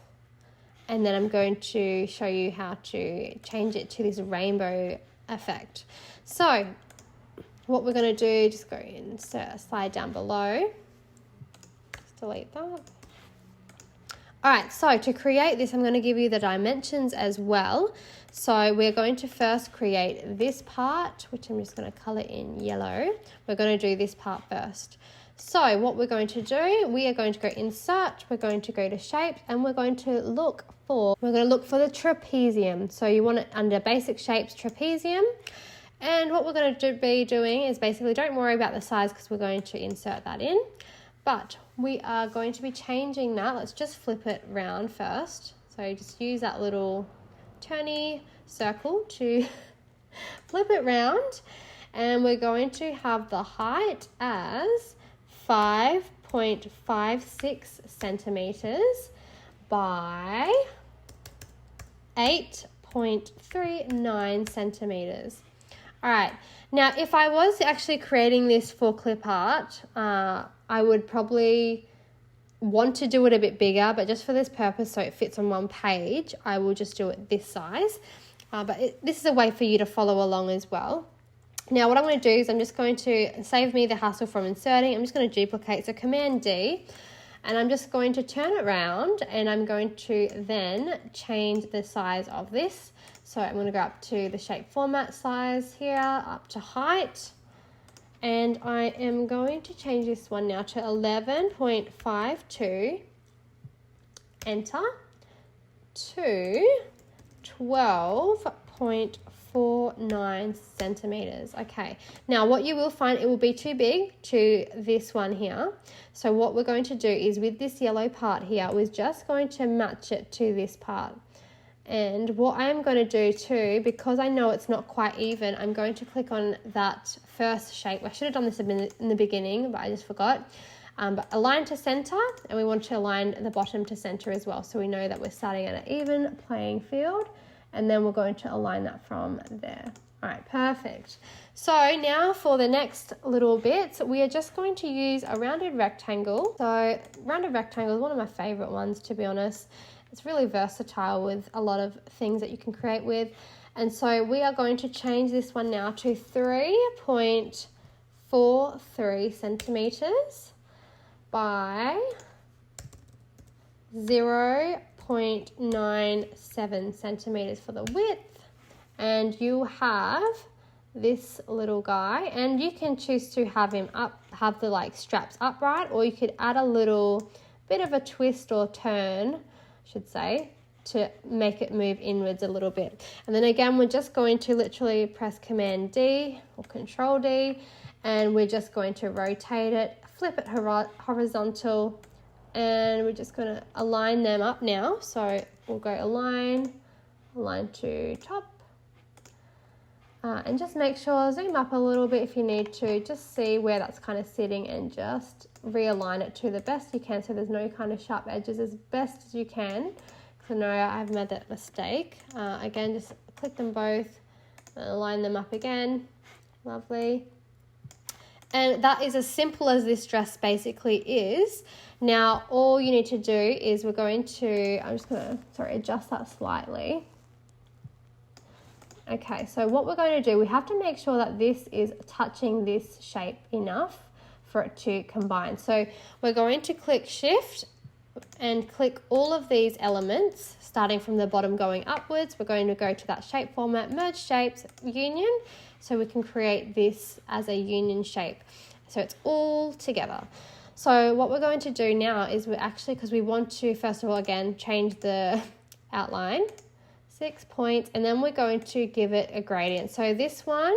and then I'm going to show you how to change it to this rainbow effect. So what we're going to do, just go in, slide down below. Just delete that. All right, so to create this, I'm going to give you the dimensions as well. So we're going to first create this part, which I'm just going to color in yellow. We're going to do this part first. So what we're going to do, we are going to go insert, we're going to go to shapes, and we're going to look for the trapezium. So you want it under basic shapes, trapezium. And what we're going to be doing is basically, don't worry about the size because we're going to insert that in. But we are going to be changing that. Let's just flip it round first. So just use that little turny circle to flip it round. And we're going to have the height as 5.56 centimeters by 8.39 centimeters. All right, now if I was actually creating this for clip art, I would probably want to do it a bit bigger, but just for this purpose, so it fits on one page, I will just do it this size. This is a way for you to follow along as well. Now what I'm going to do is I'm just going to save me the hassle from inserting. I'm just going to duplicate, so Command D, and I'm just going to turn it around, and I'm going to then change the size of this. So I'm going to go up to the shape format size here, up to height, and I am going to change this one now to 11.52, enter, to 12.49 centimeters. Okay, now what you will find, it will be too big to this one here. So what we're going to do is with this yellow part here, we're just going to match it to this part. And what I'm going to do too, because I know it's not quite even, I'm going to click on that first shape. I should have done this in the beginning, but I just forgot. But align to center, and we want to align the bottom to center as well, so we know that we're starting at an even playing field, and then we're going to align that from there. All right, perfect. So now for the next little bits, we are just going to use a rounded rectangle. So rounded rectangle is one of my favorite ones, to be honest. It's really versatile with a lot of things that you can create with. And so we are going to change this one now to 3.43 centimeters by 0.97 centimeters for the width. And you have this little guy, and you can choose to have him up, have the straps upright, or you could add a little bit of a twist or turn, should say, to make it move inwards a little bit. And then again, we're just going to literally press Command D or Control D, and we're just going to rotate it, flip it horizontal, and we're just going to align them up now. So we'll go align to top, and just make sure, zoom up a little bit if you need to, just see where that's kind of sitting, and just realign it to the best you can so there's no kind of sharp edges, as best as you can. So no, I've made that mistake. Again, just click them both and align them up again. Lovely. And that is as simple as this dress basically is. Now all you need to do is we're going to, I'm just going to, adjust that slightly. Okay, so what we're going to do, we have to make sure that this is touching this shape enough for it to combine. So we're going to click Shift and click all of these elements, starting from the bottom going upwards. We're going to go to that shape format, merge shapes, union, so we can create this as a union shape. So it's all together. So what we're going to do now is we're actually, because we want to, first of all, again, change the outline, 6 points, and then we're going to give it a gradient. So this one,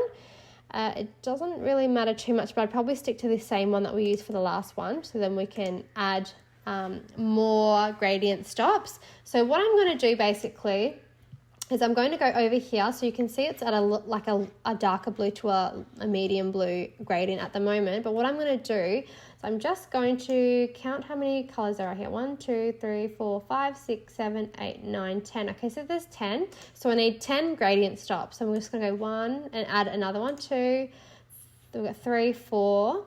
it doesn't really matter too much, but I'd probably stick to the same one that we used for the last one, so then we can add more gradient stops. So what I'm going to do basically is I'm going to go over here, so you can see it's at a darker blue to a medium blue gradient at the moment. But what I'm going to do is I'm just going to count how many colors there are here. 1, 2, 3, 4, 5, 6, 7, 8, 9, 10. Okay, so there's 10. So I need 10 gradient stops. So I'm just going to go 1 and add another one, 2. We've got 3, 4.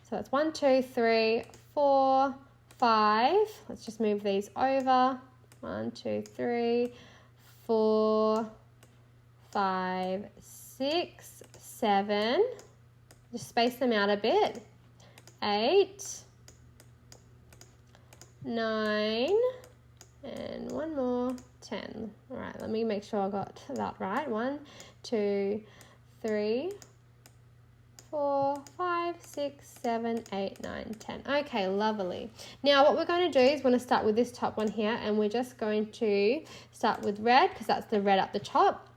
So that's 1, 2, 3, 4, 5. Let's just move these over. 1, 2, 3, 4, 5, 6, 7. Just space them out a bit. 8, 9, and one more, 10. All right, let me make sure I got that right. 1, 2, 3, 4, 5, 6, 7, 8, 9, 10. Okay, lovely. Now what we're going to do is we're going to start with this top one here, and we're just going to start with red because that's the red up the top.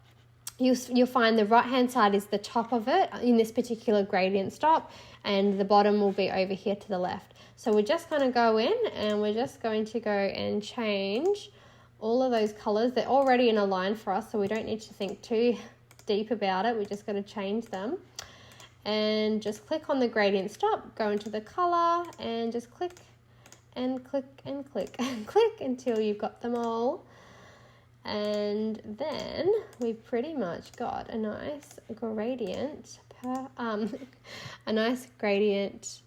You'll find the right hand side is the top of it in this particular gradient stop, and the bottom will be over here to the left. So we're just going to go in and we're just going to go and change all of those colors. They're already in a line for us, so we don't need to think too deep about it. We're just going to change them. And just click on the gradient stop, go into the color, and just click and click and click and click until you've got them all. And then we've pretty much got a nice gradient a nice gradient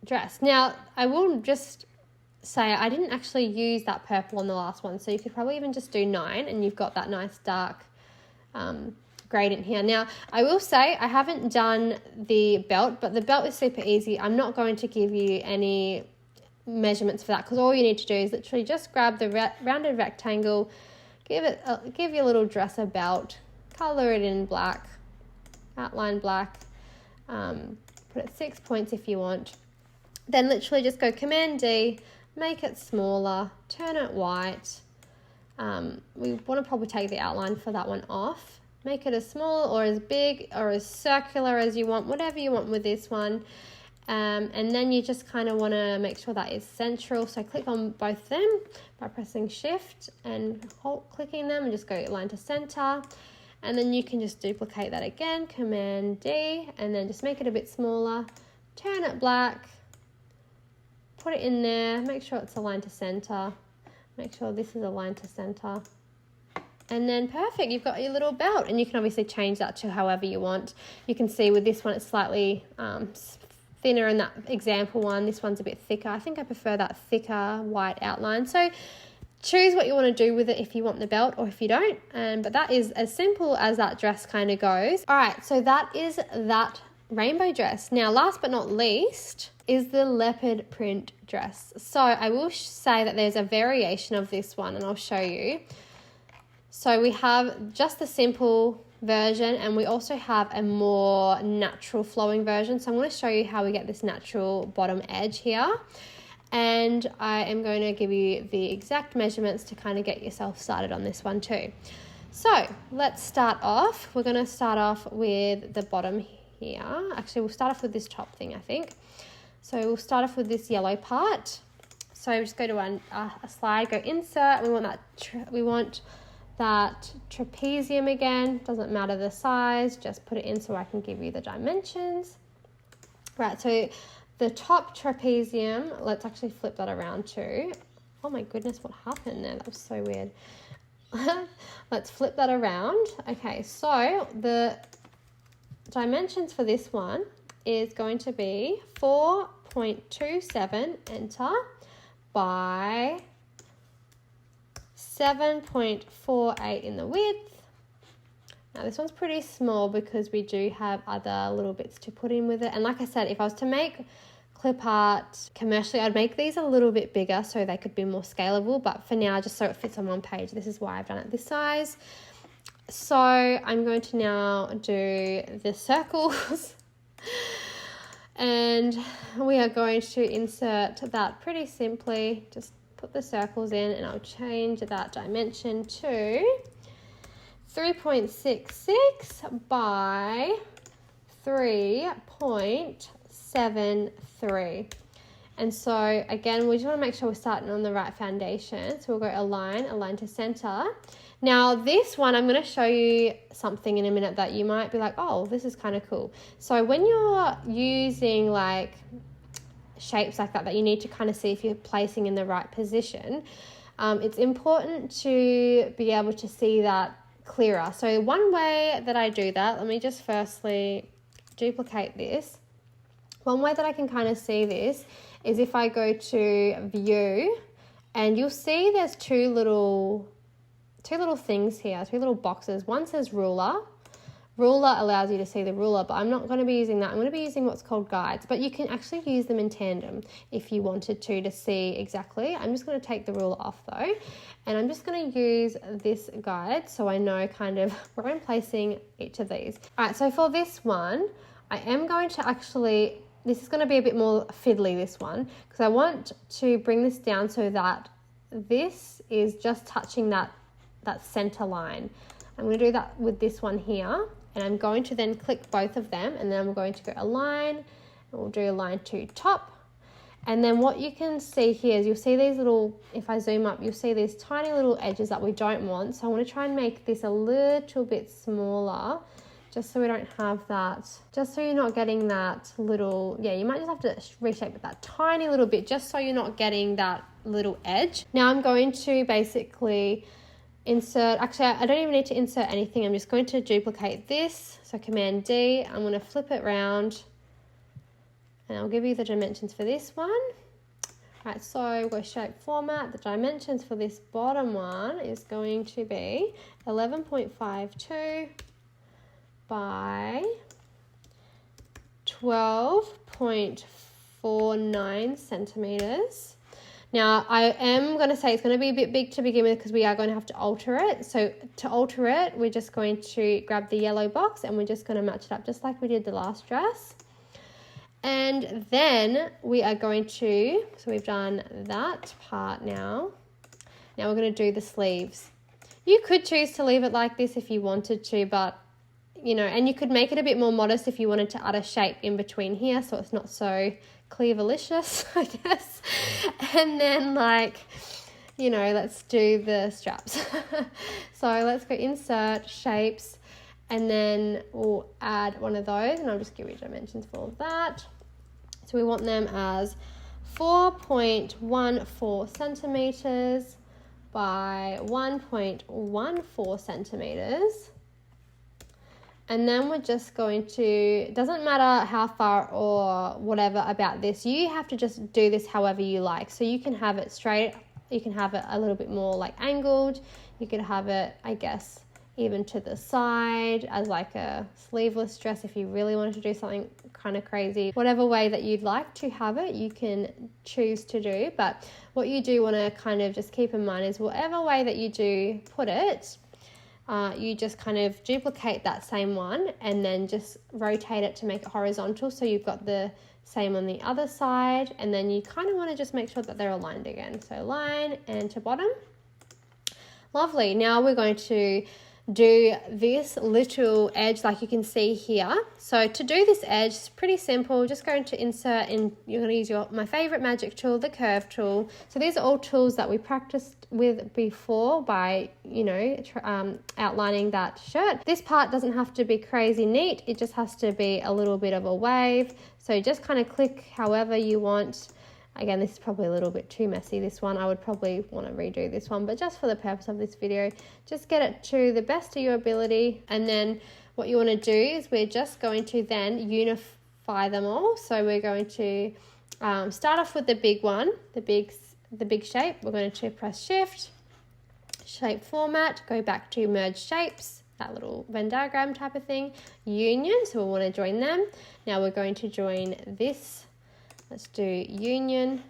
dress. Now I will just say I didn't actually use that purple on the last one, so you could probably even just do 9 and you've got that nice dark gradient here. Now I will say I haven't done the belt, but the belt is super easy. I'm not going to give you any measurements for that because all you need to do is literally just grab the rounded rectangle, give your little dress a belt, color it in black, outline black, put it 6 points if you want, then literally just go Command D, make it smaller, turn it white. We want to probably take the outline for that one off. Make it as small or as big or as circular as you want, whatever you want with this one. And then you just kind of want to make sure that is central. So click on both of them by pressing Shift and clicking them and just go line to center. And then you can just duplicate that again, Command D, and then just make it a bit smaller, turn it black, put it in there, make sure it's aligned to center, make sure this is aligned to center. And then perfect, you've got your little belt, and you can obviously change that to however you want. You can see with this one it's slightly thinner in that example one. This one's a bit thicker. I think I prefer that thicker white outline. So choose what you want to do with it if you want the belt or if you don't. But that is as simple as that dress kind of goes. All right, so that is that rainbow dress. Now, last but not least is the leopard print dress. So I will say that there's a variation of this one, and I'll show you. So we have just the simple version, and we also have a more natural flowing version. So I'm going to show you how we get this natural bottom edge here, and I am going to give you the exact measurements to kind of get yourself started on this one too. So let's start off. We're going to start off with the bottom here. Actually, we'll start off with this top thing, I think. So we'll start off with this yellow part. So just go to a slide, go insert. We want that trapezium again. Doesn't matter the size, just put it in so I can give you the dimensions. Right, so the top trapezium, let's actually flip that around too. Oh my goodness, what happened there? That was so weird. Let's flip that around. Okay, so the dimensions for this one is going to be 4.27, enter, by 7.48 in the width. Now this one's pretty small because we do have other little bits to put in with it. And like I said, if I was to make clip art commercially, I'd make these a little bit bigger so they could be more scalable. But for now, just so it fits on one page, this is why I've done it this size. So I'm going to now do the circles. And we are going to insert that pretty simply. Just put the circles in, and I'll change that dimension to 3.66 by 3.73. And so again, we just want to make sure we're starting on the right foundation. So we'll go align to center. Now this one, I'm going to show you something in a minute that you might be like, oh, this is kind of cool. So when you're using like shapes like that you need to kind of see if you're placing in the right position, it's important to be able to see that clearer. So one way that I do that, let me just firstly duplicate this. One way that I can kind of see this is if I go to view, and you'll see there's two little things here, two little boxes. One says ruler, ruler allows you to see the ruler, but I'm not going to be using that. I'm going to be using what's called guides, but you can actually use them in tandem if you wanted to see exactly. I'm just going to take the ruler off though, and I'm just going to use this guide so I know kind of where I'm placing each of these. All right, so for this one, I am going to actually, this is going to be a bit more fiddly, this one, because I want to bring this down so that this is just touching that center line. I'm going to do that with this one here, and I'm going to then click both of them, and then I'm going to go align, and we'll do align to top. And then what you can see here is you'll see these little, if I zoom up, you'll see these tiny little edges that we don't want. So I want to try and make this a little bit smaller, just so we don't have that, just so you're not getting that little, yeah, you might just have to reshape it that tiny little bit, just so you're not getting that little edge. Now I'm going to basically insert, actually I don't even need to insert anything. I'm just going to duplicate this. So Command D, I'm going to flip it around, and I'll give you the dimensions for this one. All right, so we'll go shape format. The dimensions for this bottom one is going to be 11.52 by 12.49 centimeters. Now, I am going to say it's going to be a bit big to begin with because we are going to have to alter it. So to alter it, we're just going to grab the yellow box and we're just going to match it up just like we did the last dress. And then we are going to, so we've done that part now. Now we're going to do the sleeves. You could choose to leave it like this if you wanted to, but you know, and you could make it a bit more modest if you wanted to add a shape in between here so it's not so cleaver-licious, I guess. And then, like, you know, let's do the straps. So let's go insert shapes, and then we'll add one of those, and I'll just give you dimensions for all of that. So we want them as 4.14 centimeters by 1.14 centimeters. And then we're just going to, it doesn't matter how far or whatever about this, you have to just do this however you like. So you can have it straight, you can have it a little bit more like angled, you could have it, I guess, even to the side as like a sleeveless dress if you really wanted to do something kind of crazy. Whatever way that you'd like to have it, you can choose to do. But what you do want to kind of just keep in mind is whatever way that you do put it, you just kind of duplicate that same one and then just rotate it to make it horizontal so you've got the same on the other side, and then you kind of want to just make sure that they're aligned again. So line and to bottom. Lovely. Now we're going to do this little edge like you can see here. So to do this edge, it's pretty simple. Just going to insert, and you're going to use my favorite magic tool, the curve tool. So these are all tools that we practiced with before by, you know, outlining that shirt. This part doesn't have to be crazy neat. It just has to be a little bit of a wave. So just kind of click however you want. Again, this is probably a little bit too messy, this one. I would probably want to redo this one, but just for the purpose of this video, just get it to the best of your ability. And then what you want to do is we're just going to then unify them all. So we're going to start off with the big one, the big shape. We're going to press Shift, Shape Format, go back to Merge Shapes, that little Venn diagram type of thing, Union, so we want to join them. Now we're going to join this. Let's do union,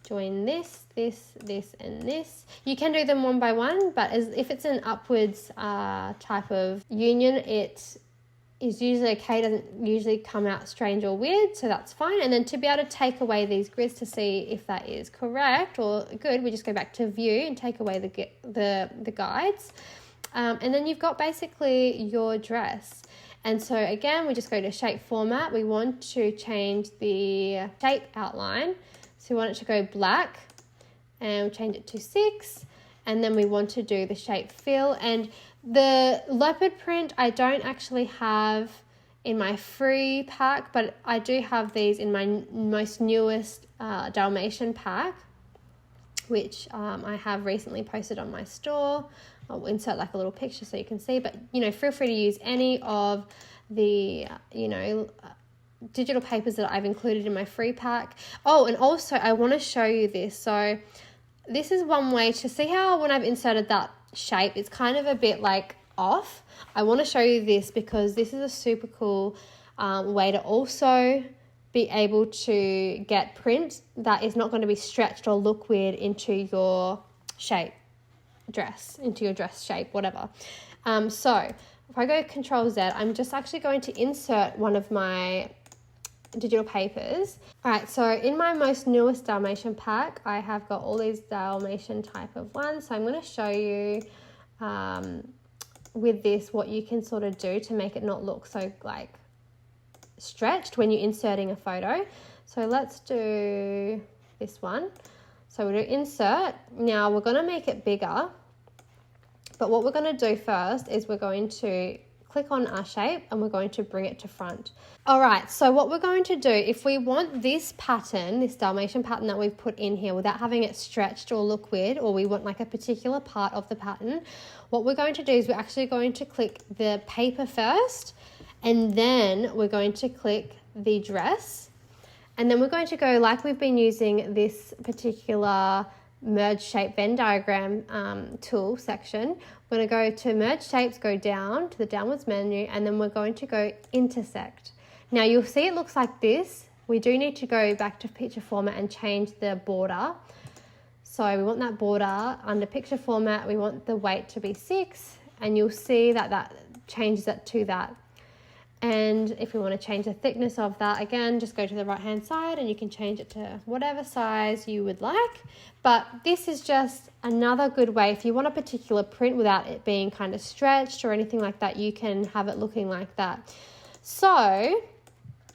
join this, this, this, and this. You can do them one by one, but if it's an upwards type of union, it is usually okay. It doesn't usually come out strange or weird, so that's fine. And then to be able to take away these grids to see if that is correct or good, we just go back to View and take away the guides. And then you've got basically your dress. And so again, we just go to Shape Format. We want to change the shape outline. So we want it to go black, and we'll change it to 6. And then we want to do the shape fill. And the leopard print I don't actually have in my free pack, but I do have these in my most newest Dalmatian pack, which I have recently posted on my store. I'll insert like a little picture so you can see, but you know, feel free to use any of the digital papers that I've included in my free pack. Oh, and also I want to show you this. So this is one way to see how when I've inserted that shape, it's kind of a bit like off, I want to show you this because this is a super cool way to also be able to get print that is not going to be stretched or look weird into your shape dress, into your dress shape, whatever. So if I go Control Z, I'm just actually going to insert one of my digital papers. All right, so in my most newest Dalmatian pack, I have got all these Dalmatian type of ones. So I'm going to show you with this what you can sort of do to make it not look so like stretched when you're inserting a photo. So let's do this one. So we'll do insert. Now we're going to make it bigger, but what we're going to do first is we're going to click on our shape and we're going to bring it to front. All right, so what we're going to do, if we want this pattern, this Dalmatian pattern that we've put in here without having it stretched or look weird, or we want like a particular part of the pattern, what we're going to do is we're actually going to click the paper first, and then we're going to click the dress, and then we're going to go, like we've been using this particular merge shape Venn diagram tool section, we're going to go to merge shapes, go down to the downwards menu, and then we're going to go intersect. Now you'll see it looks like this. We do need to go back to picture format and change the border. So we want that border under picture format, we want the weight to be 6, and you'll see that that changes it to that. And if we want to change the thickness of that, again, just go to the right hand side and you can change it to whatever size you would like. But this is just another good way. If you want a particular print without it being kind of stretched or anything like that, you can have it looking like that. So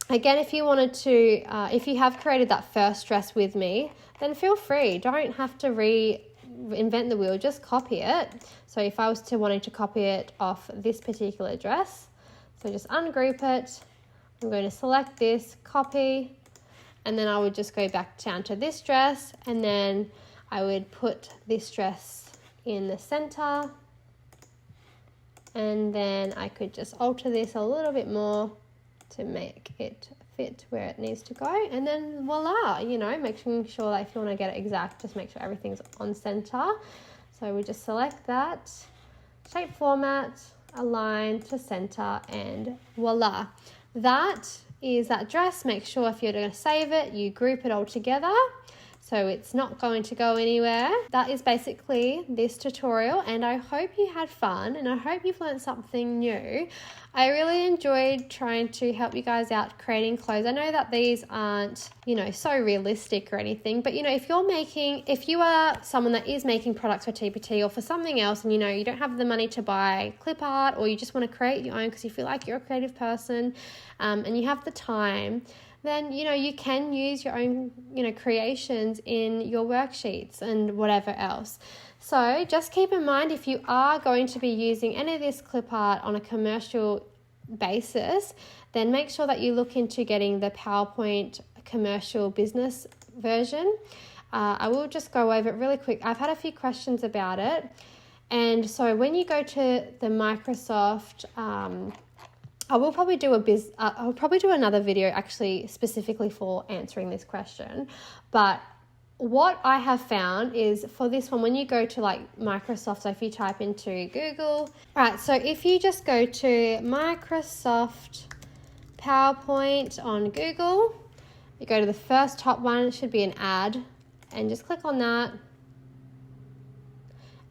again, if you wanted to, if you have created that first dress with me, then feel free. Don't have to reinvent the wheel, just copy it. So if I was to wanting to copy it off this particular dress, so just ungroup it, I'm going to select this, copy, and then I would just go back down to this dress, and then I would put this dress in the center, and then I could just alter this a little bit more to make it fit where it needs to go, and then voila, you know, making sure that if you want to get it exact, just make sure everything's on center. So we just select that, shape format, align to center, and voila. That is that dress. Make sure if you're going to save it, you group it all together so it's not going to go anywhere. That is basically this tutorial, and I hope you had fun and I hope you've learned something new. I really enjoyed trying to help you guys out creating clothes. I know that these aren't, you know, so realistic or anything, but you know, if you are someone that is making products for TPT or for something else, and you know, you don't have the money to buy clip art, or you just want to create your own because you feel like you're a creative person, and you have the time, then you know, you can use your own, you know, creations in your worksheets and whatever else. So just keep in mind, if you are going to be using any of this clip art on a commercial basis, then make sure that you look into getting the PowerPoint commercial business version. I will just go over it really quick. I've had a few questions about it. And so when you go to the Microsoft, I'll probably do another video actually specifically for answering this question. But what I have found is for this one, when you go to like Microsoft, so if you type into Google, all right, so if you just go to Microsoft PowerPoint on Google, you go to the first top one, it should be an ad, and just click on that.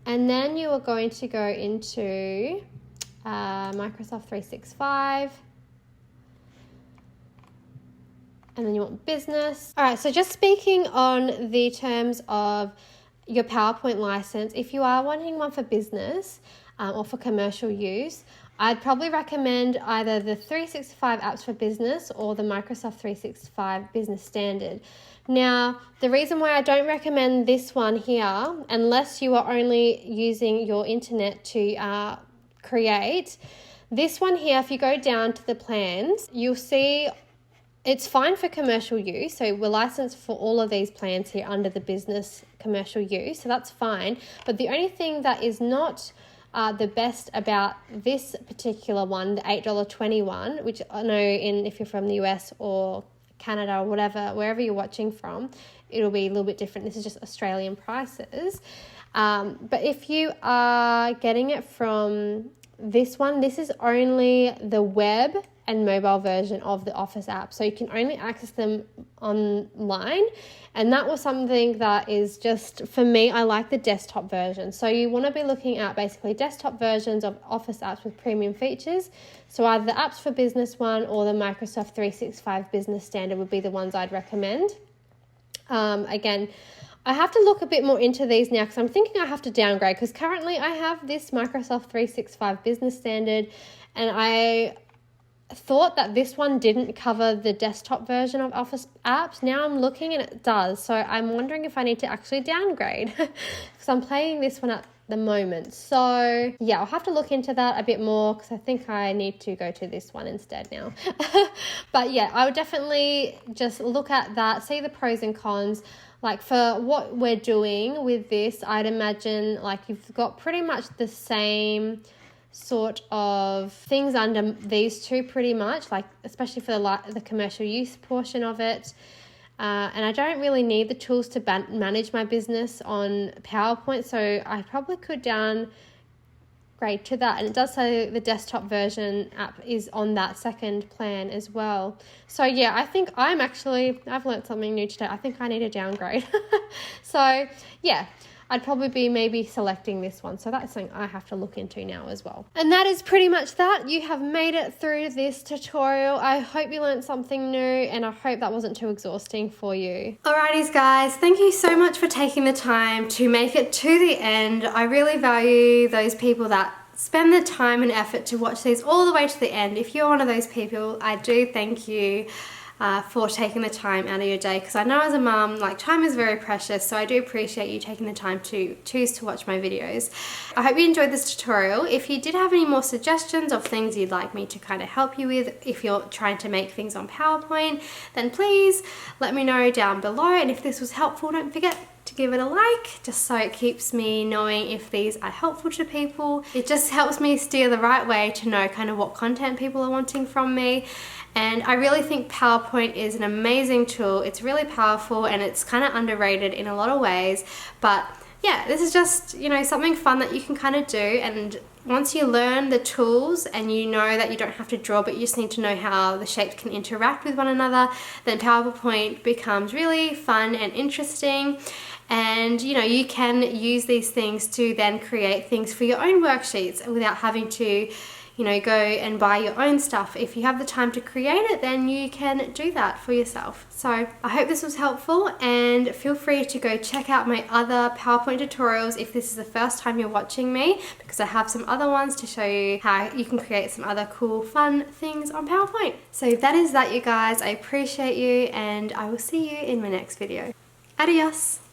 And then you are going to go into Microsoft 365. And then you want business. All right, so just speaking on the terms of your PowerPoint license, if you are wanting one for business or for commercial use, I'd probably recommend either the 365 apps for business or the Microsoft 365 business standard. Now, the reason why I don't recommend this one here, unless you are only using your internet to create, this one here, if you go down to the plans, you'll see it's fine for commercial use. So we're licensed for all of these plans here under the business commercial use. So that's fine. But the only thing that is not the best about this particular one, the $8.21, which I know if you're from the US or Canada or whatever, wherever you're watching from, it'll be a little bit different. This is just Australian prices. But if you are getting it from this one. This is only the web and mobile version of the Office app, so you can only access them online, and that was something that is just, for me, I like the desktop version. So you want to be looking at basically desktop versions of Office apps with premium features. So either the Apps for Business one or the Microsoft 365 Business Standard would be the ones I'd recommend. Again, I have to look a bit more into these now because I'm thinking I have to downgrade, because currently I have this Microsoft 365 Business Standard, and I thought that this one didn't cover the desktop version of Office apps. Now I'm looking and it does. So I'm wondering if I need to actually downgrade because I'm playing this one at the moment. So yeah, I'll have to look into that a bit more because I think I need to go to this one instead now. But yeah, I would definitely just look at that, see the pros and cons. Like for what we're doing with this, I'd imagine like you've got pretty much the same sort of things under these two pretty much, like especially for the commercial use portion of it. And I don't really need the tools to manage my business on PowerPoint, so I probably could downgrade to that. And it does say the desktop version app is on that second plan as well. So yeah, I think I've learned something new today. I think I need a downgrade. So yeah, I'd probably be maybe selecting this one. So that's something I have to look into now as well. And that is pretty much that. You have made it through this tutorial. I hope you learned something new, and I hope that wasn't too exhausting for you. Alrighties guys, thank you so much for taking the time to make it to the end. I really value those people that spend the time and effort to watch these all the way to the end. If you're one of those people, I do thank you for taking the time out of your day, because I know as a mum, like, time is very precious, so I do appreciate you taking the time to choose to watch my videos. I hope you enjoyed this tutorial. If you did have any more suggestions of things you'd like me to kind of help you with, if you're trying to make things on PowerPoint, then please let me know down below. And if this was helpful, don't forget to give it a like, just so it keeps me knowing if these are helpful to people. It just helps me steer the right way to know kind of what content people are wanting from me. And I really think PowerPoint is an amazing tool. It's really powerful and it's kind of underrated in a lot of ways. But yeah, this is just, you know, something fun that you can kind of do. And once you learn the tools and you know that you don't have to draw, but you just need to know how the shapes can interact with one another, then PowerPoint becomes really fun and interesting. And you know, you can use these things to then create things for your own worksheets without having to, you know, go and buy your own stuff. If you have the time to create it, then you can do that for yourself. So I hope this was helpful, and feel free to go check out my other PowerPoint tutorials if this is the first time you're watching me, because I have some other ones to show you how you can create some other cool, fun things on PowerPoint. So that is that, you guys. I appreciate you, and I will see you in my next video. Adios.